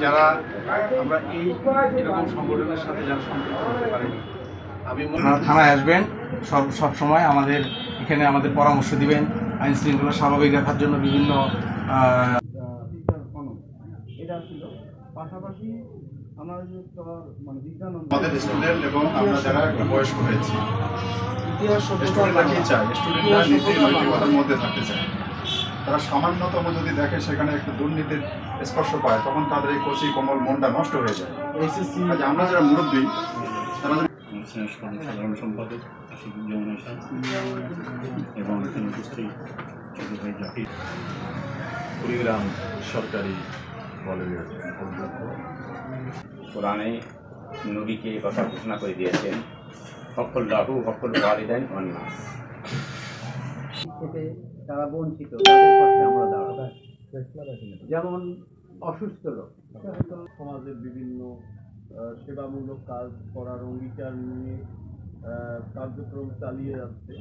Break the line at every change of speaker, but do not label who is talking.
যারা আমরা এরকম সংগঠনের সাথে যারা সম্পৃক্ত হতে পারিনি।
থানায় আসবেন, সব সময় আমাদের এখানে আমাদের পরামর্শ দিবেন, আইন শৃঙ্খলা স্বাভাবিক রাখার জন্য বিভিন্ন এটা ছিল। পাশাপাশি
আমাদের স্টুডেন্ট এবং আমরা যারা একটু বয়স্ক হয়েছি, স্টুডেন্টরা কি চায়? স্টুডেন্টরা নীতি নৈতিকতার মধ্যে থাকতে চায়। তারা সামান্যতম যদি দেখে সেখানে একটু দুর্নীতির স্পর্শ পায়, তখন তাদের এই কচি কোমল মনটা নষ্ট হয়ে যায়। আমরা যারা মুরব্বী, তারা
সাধারণ সম্পাদক আশিকুজ্জামান আশা এবং এখানে উপস্থিত ছোট ভাই জাকির,
কুড়িগ্রাম সরকারি কলেজের অধ্যক্ষ।
কোরআনে নবীকে কথা ঘোষণা করে দিয়েছেন, হকুল্লাহু হকুল ওয়ালিদাইন ওয়ান নাস।
থেকে তারা বঞ্চিত, তাদের পাশে আমরা দাঁড়াবো। যেমন অসুস্থ লোক,
সমাজের বিভিন্ন সেবামূলক কাজ করার অঙ্গীকার নিয়ে কার্যক্রম চালিয়ে যাচ্ছে।